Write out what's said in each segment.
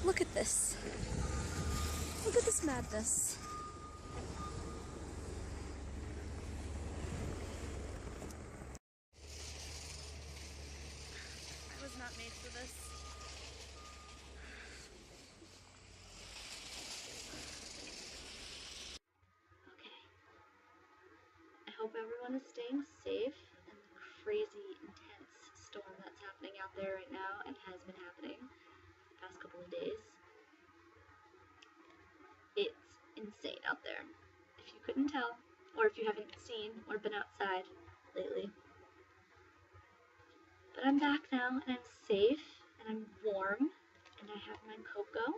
Look at this. Look at this madness. I was not made for this. Okay. I hope everyone is staying safe in the crazy, intense storm that's happening out there right now and has been happening the past couple of days. It's insane out there, if you couldn't tell, or if you haven't seen or been outside lately. But I'm back now, and I'm safe, and I'm warm, and I have my cocoa.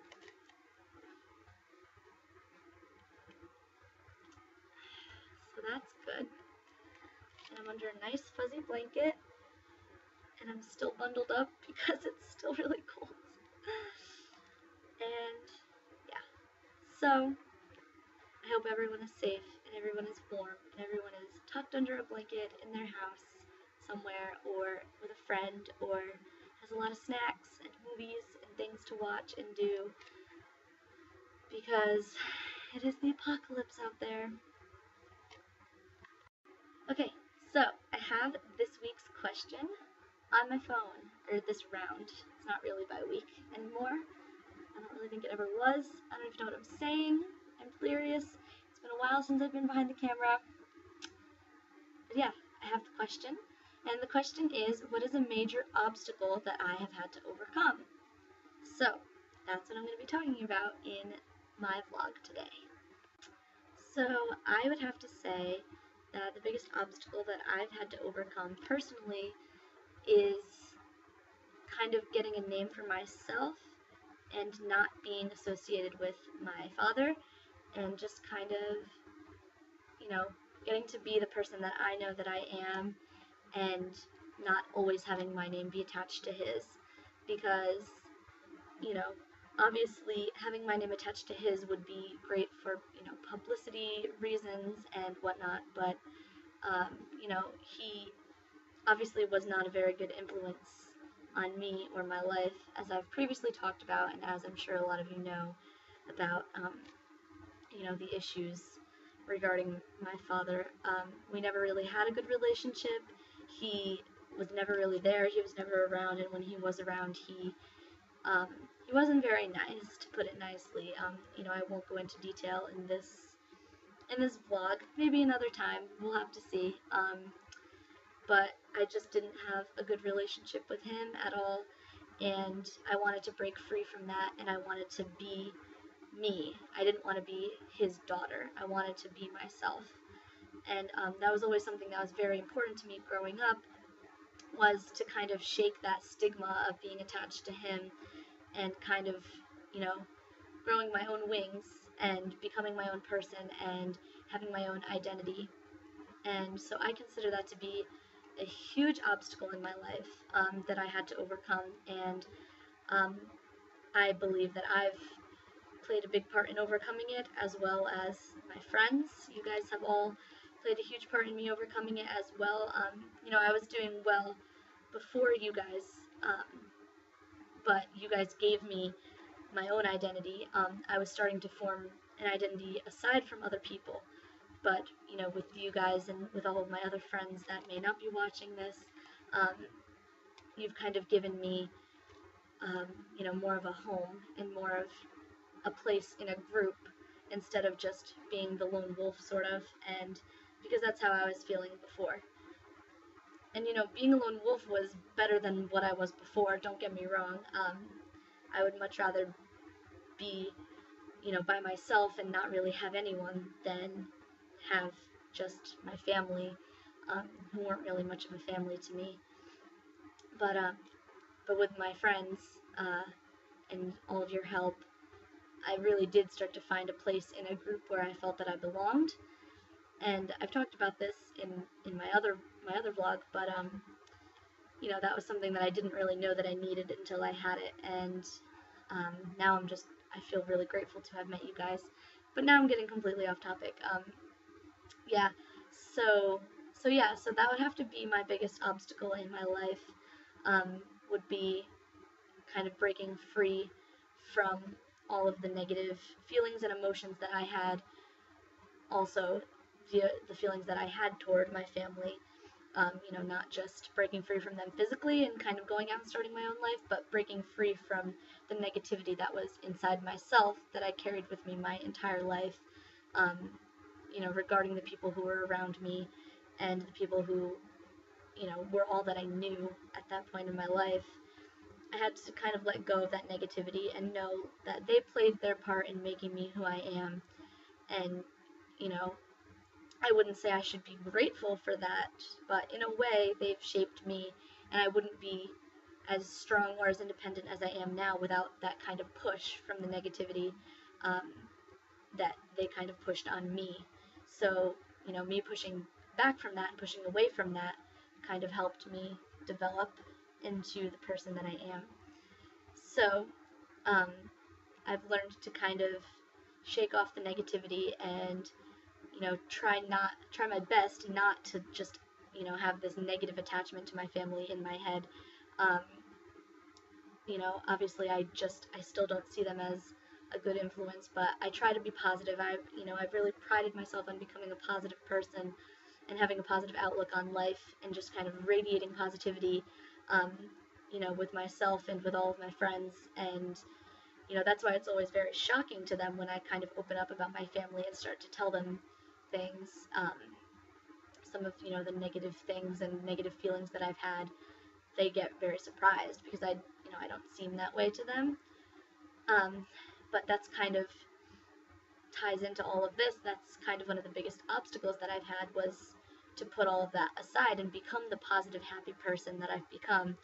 So that's good. And I'm under a nice fuzzy blanket, and I'm still bundled up because it's still really cold. And yeah, so I hope everyone is safe and everyone is warm and everyone is tucked under a blanket in their house somewhere or with a friend or has a lot of snacks and movies and things to watch and do, because it is the apocalypse out there. Okay, so I have this week's question on my phone, or this round. It's not really by week anymore. I don't really think it ever was. I don't even know what I'm saying. I'm delirious. It's been a while since I've been behind the camera. But yeah, I have the question. And the question is, what is a major obstacle that I have had to overcome? So, that's what I'm going to be talking about in my vlog today. So, I would have to say that the biggest obstacle that I've had to overcome personally is kind of getting a name for myself and not being associated with my father, and just kind of, getting to be the person that I know that I am, and not always having my name be attached to his, because, obviously having my name attached to his would be great for, publicity reasons and whatnot, but, he obviously was not a very good influence on me or my life, as I've previously talked about, and as I'm sure a lot of you know about, the issues regarding my father. We never really had a good relationship. He was never really there. He was never around, and when he was around, he wasn't very nice, to put it nicely. I won't go into detail in this vlog. Maybe another time. We'll have to see. But I just didn't have a good relationship with him at all, and I wanted to break free from that, and I wanted to be me. I didn't want to be his daughter. I wanted to be myself, and that was always something that was very important to me growing up, was to kind of shake that stigma of being attached to him, and kind of, growing my own wings and becoming my own person and having my own identity. And so I consider that to be a huge obstacle in my life that I had to overcome, and I believe that I've played a big part in overcoming it, as well as my friends. You guys have all played a huge part in me overcoming it as well. I was doing well before you guys, but you guys gave me my own identity. I was starting to form an identity aside from other people, but with you guys and with all of my other friends that may not be watching this, you've kind of given me more of a home and more of a place in a group, instead of just being the lone wolf, sort of, and because that's how I was feeling before. And being a lone wolf was better than what I was before, don't get me wrong. I would much rather be by myself and not really have anyone than have just my family, who weren't really much of a family to me. But with my friends and all of your help, I really did start to find a place in a group where I felt that I belonged. And I've talked about this in my other vlog, but that was something that I didn't really know that I needed until I had it. And now I feel really grateful to have met you guys. But now I'm getting completely off topic. So that would have to be my biggest obstacle in my life, would be kind of breaking free from all of the negative feelings and emotions that I had, also via the feelings that I had toward my family. Not just breaking free from them physically and kind of going out and starting my own life, but breaking free from the negativity that was inside myself that I carried with me my entire life, regarding the people who were around me and the people who, were all that I knew at that point in my life. I had to kind of let go of that negativity and know that they played their part in making me who I am. And, I wouldn't say I should be grateful for that, but in a way, they've shaped me, and I wouldn't be as strong or as independent as I am now without that kind of push from the negativity that they kind of pushed on me. So, me pushing back from that and pushing away from that kind of helped me develop into the person that I am. So, I've learned to kind of shake off the negativity and try my best not to just, have this negative attachment to my family in my head. Um, Obviously I still don't see them as a good influence, but I try to be positive. I've really prided myself on becoming a positive person and having a positive outlook on life and just kind of radiating positivity, with myself and with all of my friends. And, that's why it's always very shocking to them when I kind of open up about my family and start to tell them things, some of, the negative things and negative feelings that I've had. They get very surprised because I don't seem that way to them. But that's kind of ties into all of this. That's kind of one of the biggest obstacles that I've had, was to put all of that aside and become the positive, happy person that I've become.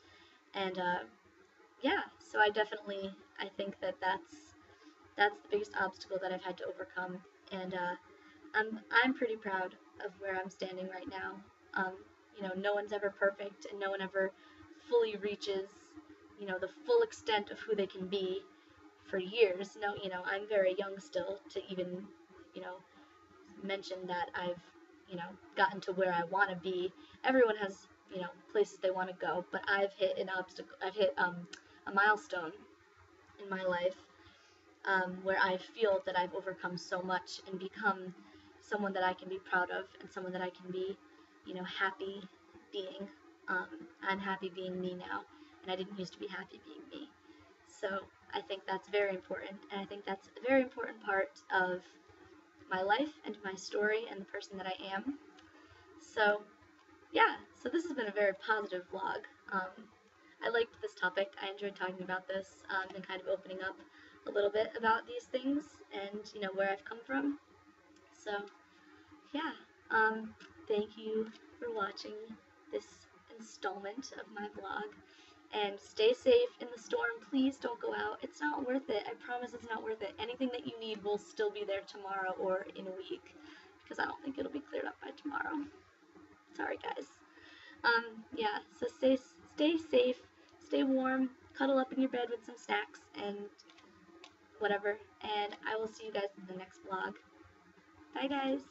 And so I think that that's the biggest obstacle that I've had to overcome. And I'm pretty proud of where I'm standing right now. No one's ever perfect, and no one ever fully reaches, the full extent of who they can be for years. No, I'm very young still to even, mention that I've, gotten to where I want to be. Everyone has, places they want to go, but I've hit an obstacle. I've hit a milestone in my life, where I feel that I've overcome so much and become someone that I can be proud of and someone that I can be, happy being. I'm happy being me now, and I didn't used to be happy being me. So I think that's very important, and I think that's a very important part of my life and my story and the person that I am. So so this has been a very positive vlog. I liked this topic. I enjoyed talking about this, and kind of opening up a little bit about these things and, where I've come from. So, thank you for watching this installment of my vlog. And stay safe in the storm. Please don't go out. It's not worth it. I promise it's not worth it. Anything that you need will still be there tomorrow or in a week, because I don't think it'll be cleared up by tomorrow. Sorry, guys. So stay safe, stay warm, cuddle up in your bed with some snacks and whatever, and I will see you guys in the next vlog. Bye, guys.